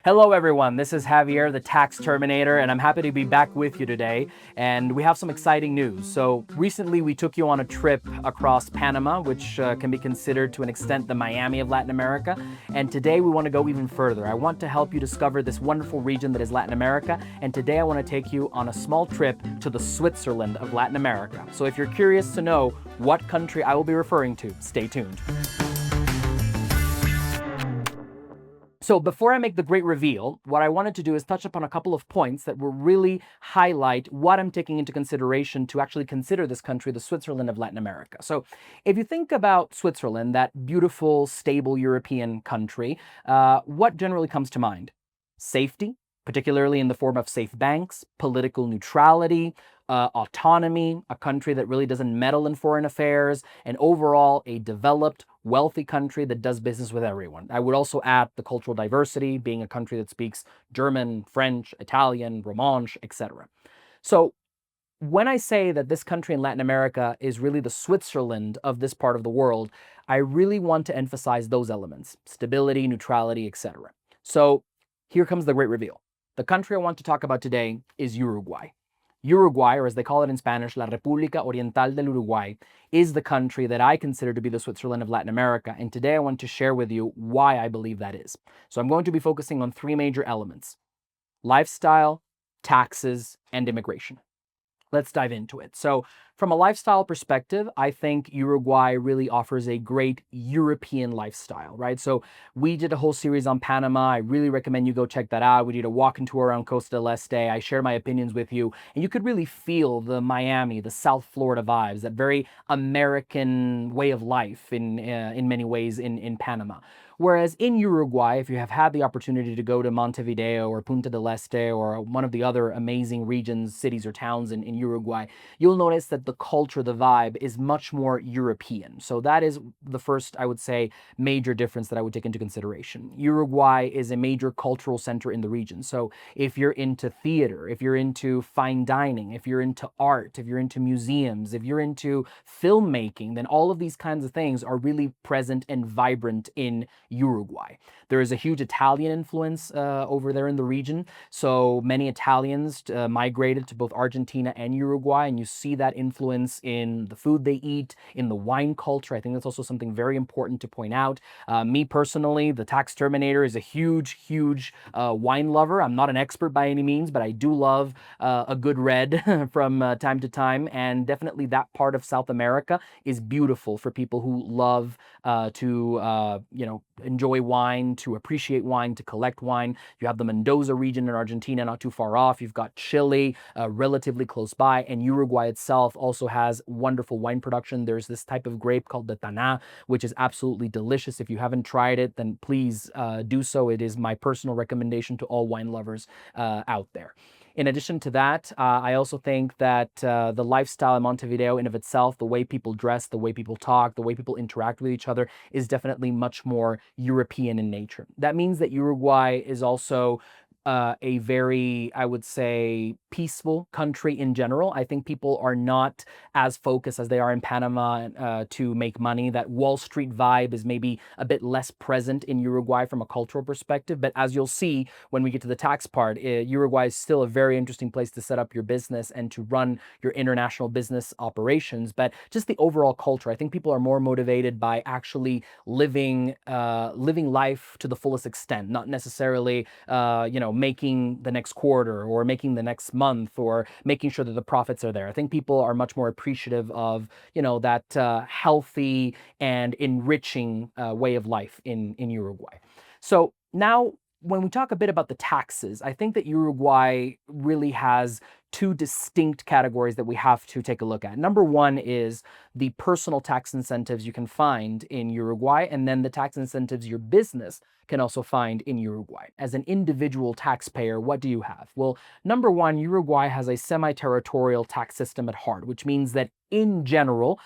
Hello everyone, this is Javier, the Tax Terminator, and I'm happy to be back with you today. And we have some exciting news. So recently we took you on a trip across Panama, which can be considered to an extent the Miami of Latin America. And today we want to go even further. I want to help you discover this wonderful region that is Latin America. And today I want to take you on a small trip to the Switzerland of Latin America. So if you're curious to know what country I will be referring to, stay tuned. So before I make the great reveal, what I wanted to do is touch upon a couple of points that will really highlight what I'm taking into consideration to actually consider this country the Switzerland of Latin America. So if you think about Switzerland, that beautiful, stable European country, what generally comes to mind? Safety, particularly in the form of safe banks, political neutrality, autonomy, a country that really doesn't meddle in foreign affairs, and overall a developed, wealthy country that does business with everyone. I would also add the cultural diversity, being a country that speaks German, French, Italian, Romansh, etc. So when I say that this country in Latin America is really the Switzerland of this part of the world, I really want to emphasize those elements: stability, neutrality, etc. So here comes the great reveal. The country I want to talk about today is Uruguay. Uruguay, or as they call it in Spanish, La República Oriental del Uruguay, is the country that I consider to be the Switzerland of Latin America, and today I want to share with you why I believe that is. So I'm going to be focusing on three major elements: lifestyle, taxes, and immigration. Let's dive into it. So from a lifestyle perspective, I think Uruguay really offers a great European lifestyle, right? So we did a whole series on Panama. I really recommend you go check that out. We did a walk and tour around Costa del Este. I share my opinions with you, and you could really feel the Miami, the South Florida vibes, that very American way of life in many ways in Panama. Whereas in Uruguay, if you have had the opportunity to go to Montevideo or Punta del Este or one of the other amazing regions, cities, or towns in Uruguay, you'll notice that the culture, the vibe is much more European. So that is the first, I would say, major difference that I would take into consideration. Uruguay is a major cultural center in the region. So if you're into theater, if you're into fine dining, if you're into art, if you're into museums, if you're into filmmaking, then all of these kinds of things are really present and vibrant in Uruguay. There is a huge Italian influence over there in the region. So many Italians migrated to both Argentina and Uruguay, and you see that influence in the food they eat, in the wine culture. I think that's also something very important to point out. Me personally, the Tax Terminator is a huge wine lover. I'm not an expert by any means, but I do love a good red from time to time, and definitely that part of South America is beautiful for people who love to enjoy wine, to appreciate wine, to collect wine. You have the Mendoza region in Argentina, not too far off. You've got Chile, relatively close by, and Uruguay itself also has wonderful wine production. There's this type of grape called the Taná, which is absolutely delicious. If you haven't tried it, then please do so. It is my personal recommendation to all wine lovers out there. In addition to that, I also think that the lifestyle in Montevideo in of itself, the way people dress, the way people talk, the way people interact with each other is definitely much more European in nature. That means that Uruguay is also a very, I would say, peaceful country in general. I think people are not as focused as they are in Panama to make money. That Wall Street vibe is maybe a bit less present in Uruguay from a cultural perspective. But as you'll see when we get to the tax part, Uruguay is still a very interesting place to set up your business and to run your international business operations. But just the overall culture, I think people are more motivated by actually living life to the fullest extent, not necessarily making the next quarter or making the next month or making sure that the profits are there. I think people are much more appreciative of, that healthy and enriching way of life in Uruguay. So now when we talk a bit about the taxes, I think that Uruguay really has two distinct categories that we have to take a look at. Number one is the personal tax incentives you can find in Uruguay, and then the tax incentives your business can also find in Uruguay. As an individual taxpayer, what do you have? Well, number one, Uruguay has a semi-territorial tax system at heart, which means that in general,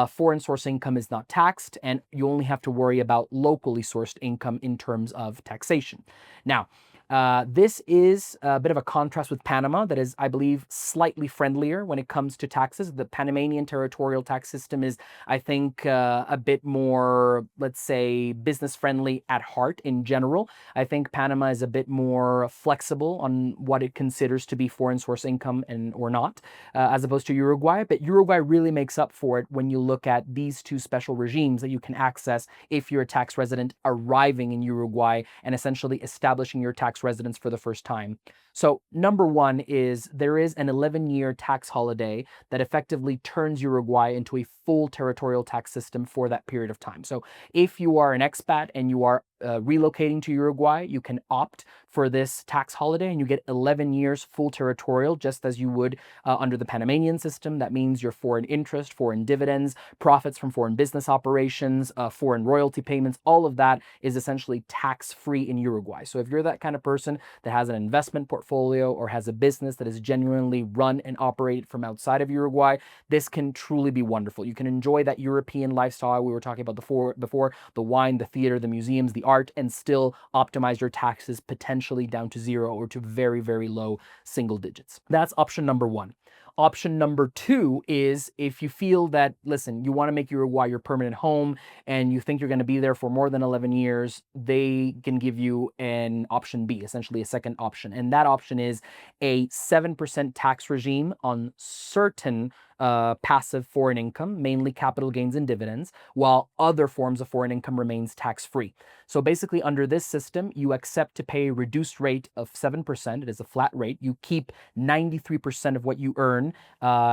foreign source income is not taxed, and you only have to worry about locally sourced income in terms of taxation. Now, This is a bit of a contrast with Panama that is, I believe, slightly friendlier when it comes to taxes. The Panamanian territorial tax system is, I think, a bit more, let's say, business friendly at heart in general. I think Panama is a bit more flexible on what it considers to be foreign source income and or not, as opposed to Uruguay. But Uruguay really makes up for it when you look at these two special regimes that you can access if you're a tax resident arriving in Uruguay and essentially establishing your tax residence for the first time. So number one is there is an 11-year tax holiday that effectively turns Uruguay into a full territorial tax system for that period of time. So if you are an expat and you are relocating to Uruguay, you can opt for this tax holiday and you get 11 years full territorial, just as you would under the Panamanian system. That means your foreign interest, foreign dividends, profits from foreign business operations, foreign royalty payments, all of that is essentially tax-free in Uruguay. So if you're that kind of person that has an investment portfolio or has a business that is genuinely run and operated from outside of Uruguay, this can truly be wonderful. You can enjoy that European lifestyle we were talking about before, the wine, the theater, the museums, the art, and still optimize your taxes potentially down to zero or to very, very low single digits. That's option number one. Option number two is if you feel that, listen, you want to make Uruguay your permanent home and you think you're going to be there for more than 11 years, they can give you an option B, essentially a second option. And that option is a 7% tax regime on certain passive foreign income, mainly capital gains and dividends, while other forms of foreign income remains tax-free. So basically, under this system, you accept to pay a reduced rate of 7%. It is a flat rate. You keep 93% of what you earn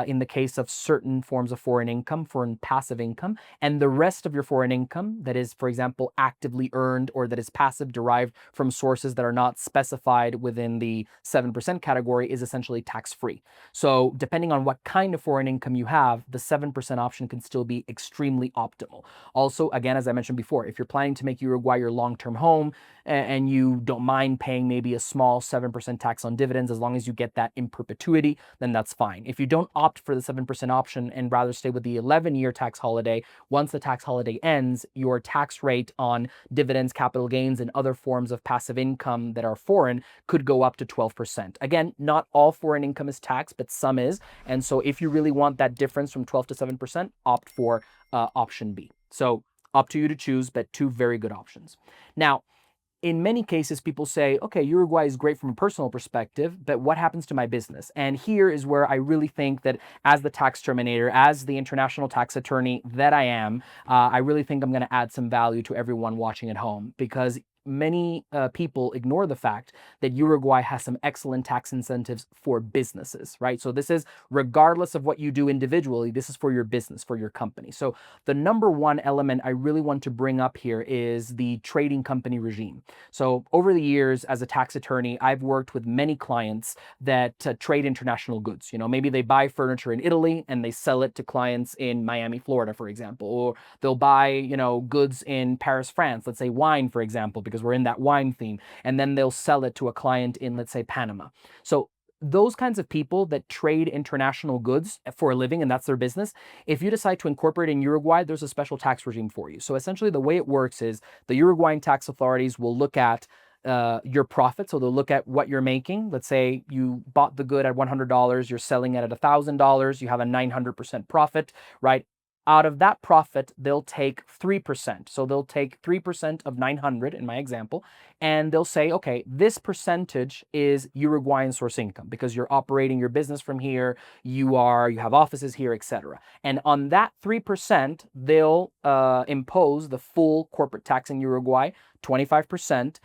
in the case of certain forms of foreign income, foreign passive income, and the rest of your foreign income that is, for example, actively earned or that is passive derived from sources that are not specified within the 7% category is essentially tax-free. So depending on what kind of foreign income you have, the 7% option can still be extremely optimal. Also, again, as I mentioned before, if you're planning to make Uruguay your long-term home and you don't mind paying maybe a small 7% tax on dividends, as long as you get that in perpetuity, then that's fine. If you don't opt for the 7% option and rather stay with the 11-year tax holiday, once the tax holiday ends, your tax rate on dividends, capital gains, and other forms of passive income that are foreign could go up to 12%. Again, not all foreign income is taxed, but some is. And so if you really want that difference from 12 to 7%, opt for option B. So up to you to choose, but two very good options. Now, in many cases, people say, okay, Uruguay is great from a personal perspective, but what happens to my business? And here is where I really think that as the tax terminator, as the international tax attorney that I am, I really think I'm going to add some value to everyone watching at home, because many people ignore the fact that Uruguay has some excellent tax incentives for businesses, right? So this is regardless of what you do individually, this is for your business, for your company. So the number one element I really want to bring up here is the trading company regime. So over the years as a tax attorney, I've worked with many clients that trade international goods. You know, maybe they buy furniture in Italy and they sell it to clients in Miami, Florida, for example, or they'll buy, you know, goods in Paris, France, let's say wine, for example, because we're in that wine theme, and then they'll sell it to a client in, let's say, Panama. So those kinds of people that trade international goods for a living, and that's their business, if you decide to incorporate in Uruguay, there's a special tax regime for you. So essentially the way it works is the Uruguayan tax authorities will look at your profit. So they'll look at what you're making. Let's say you bought the good at $100, you're selling it at $1,000, you have a 900% profit, right? Out of that profit, they'll take 3%. So they'll take 3% of 900 in my example, and they'll say, okay, this percentage is Uruguayan source income because you're operating your business from here, you have offices here, etc. And on that 3%, they'll impose the full corporate tax in Uruguay, 25%,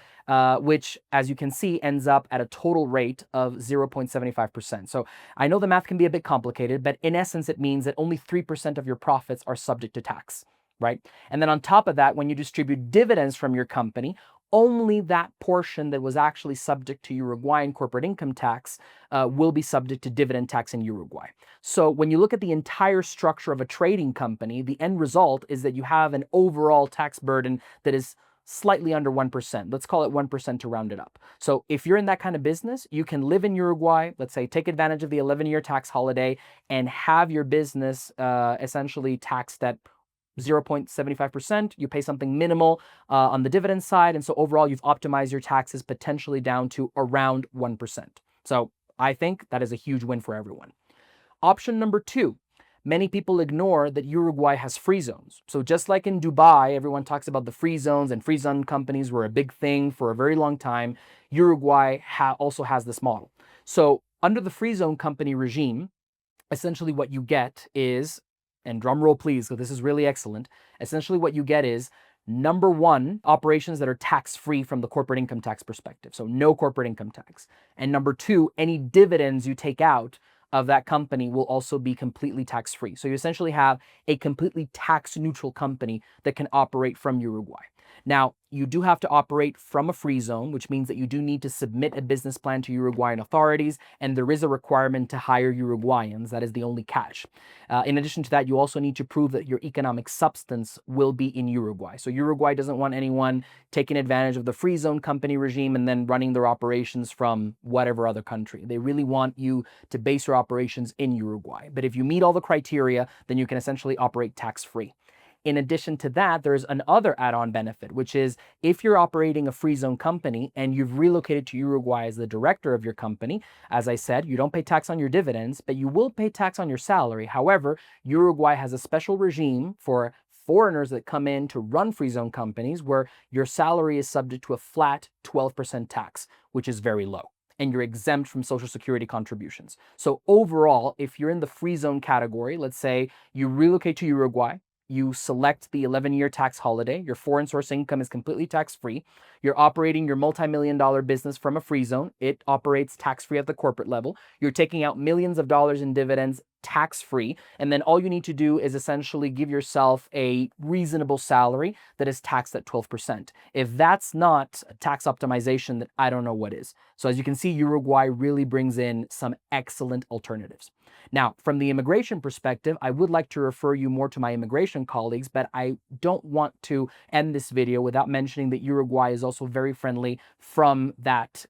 which, as you can see, ends up at a total rate of 0.75%. So I know the math can be a bit complicated, but in essence, it means that only 3% of your profits are subject to tax, right? And then on top of that, when you distribute dividends from your company, only that portion that was actually subject to Uruguayan corporate income tax will be subject to dividend tax in Uruguay. So when you look at the entire structure of a trading company, the end result is that you have an overall tax burden that is slightly under 1%. Let's call it 1% to round it up. So if you're in that kind of business, you can live in Uruguay, let's say take advantage of the 11-year tax holiday and have your business essentially taxed at 0.75%. You pay something minimal on the dividend side. And so overall, you've optimized your taxes potentially down to around 1%. So I think that is a huge win for everyone. Option number two, many people ignore that Uruguay has free zones. So just like in Dubai, everyone talks about the free zones, and free zone companies were a big thing for a very long time. Uruguay also has this model. So under the free zone company regime, essentially what you get is, and drum roll please, because this is really excellent, essentially what you get is, number one, operations that are tax-free from the corporate income tax perspective, so no corporate income tax. And number two, any dividends you take out of that company will also be completely tax-free. So you essentially have a completely tax-neutral company that can operate from Uruguay. Now, you do have to operate from a free zone, which means that you do need to submit a business plan to Uruguayan authorities, and there is a requirement to hire Uruguayans. That is the only catch. In addition to that, you also need to prove that your economic substance will be in Uruguay. So Uruguay doesn't want anyone taking advantage of the free zone company regime and then running their operations from whatever other country. They really want you to base your operations in Uruguay. But if you meet all the criteria, then you can essentially operate tax-free. In addition to that, there's another add-on benefit, which is if you're operating a free zone company and you've relocated to Uruguay as the director of your company, as I said, you don't pay tax on your dividends, but you will pay tax on your salary. However, Uruguay has a special regime for foreigners that come in to run free zone companies where your salary is subject to a flat 12% tax, which is very low, and you're exempt from Social Security contributions. So overall, if you're in the free zone category, let's say you relocate to Uruguay, you select the 11-year tax holiday, your foreign source income is completely tax-free, you're operating your multi-million-dollar business from a free zone, it operates tax-free at the corporate level, you're taking out millions of dollars in dividends tax-free, and then all you need to do is essentially give yourself a reasonable salary that is taxed at 12%. If that's not tax optimization, then I don't know what is. So as you can see, Uruguay really brings in some excellent alternatives. Now, from the immigration perspective, I would like to refer you more to my immigration colleagues, but I don't want to end this video without mentioning that Uruguay is also very friendly from that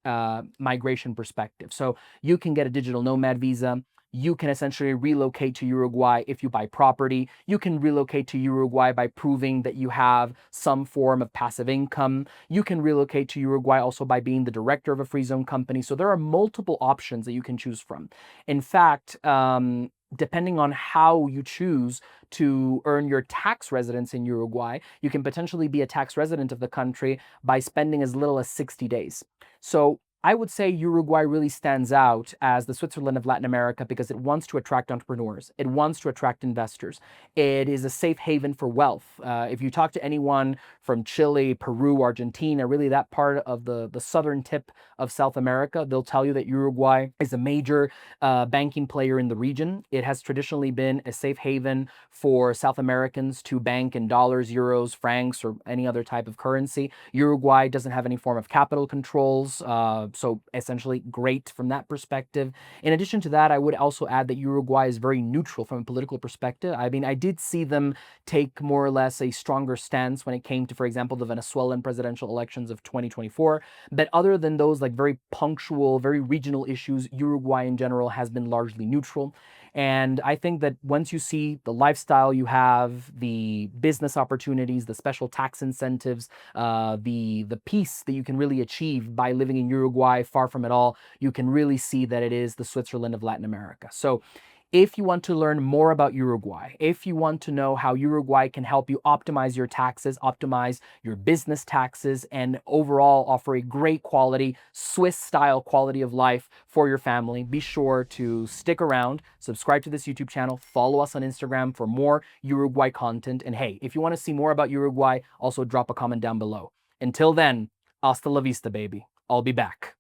migration perspective. So you can get a digital nomad visa. You can essentially relocate to Uruguay if you buy property. You can relocate to Uruguay by proving that you have some form of passive income. You can relocate to Uruguay also by being the director of a free zone company. So there are multiple options that you can choose from. In fact, depending on how you choose to earn your tax residence in Uruguay, you can potentially be a tax resident of the country by spending as little as 60 days. So I would say Uruguay really stands out as the Switzerland of Latin America because it wants to attract entrepreneurs. It wants to attract investors. It is a safe haven for wealth. If you talk to anyone from Chile, Peru, Argentina, really that part of the southern tip of South America, they'll tell you that Uruguay is a major banking player in the region. It has traditionally been a safe haven for South Americans to bank in dollars, euros, francs, or any other type of currency. Uruguay doesn't have any form of capital controls, so essentially great from that perspective. In addition to that, I would also add that Uruguay is very neutral from a political perspective. I mean, I did see them take more or less a stronger stance when it came to, for example, the Venezuelan presidential elections of 2024. But other than those like very punctual, very regional issues, Uruguay in general has been largely neutral. And I think that once you see the lifestyle you have, the business opportunities, the special tax incentives, the peace that you can really achieve by living in Uruguay, far from it all, you can really see that it is the Switzerland of Latin America. So if you want to learn more about Uruguay, if you want to know how Uruguay can help you optimize your taxes, optimize your business taxes, and overall offer a great quality, Swiss-style quality of life for your family, be sure to stick around, subscribe to this YouTube channel, follow us on Instagram for more Uruguay content, and hey, if you want to see more about Uruguay, also drop a comment down below. Until then, hasta la vista, baby. I'll be back.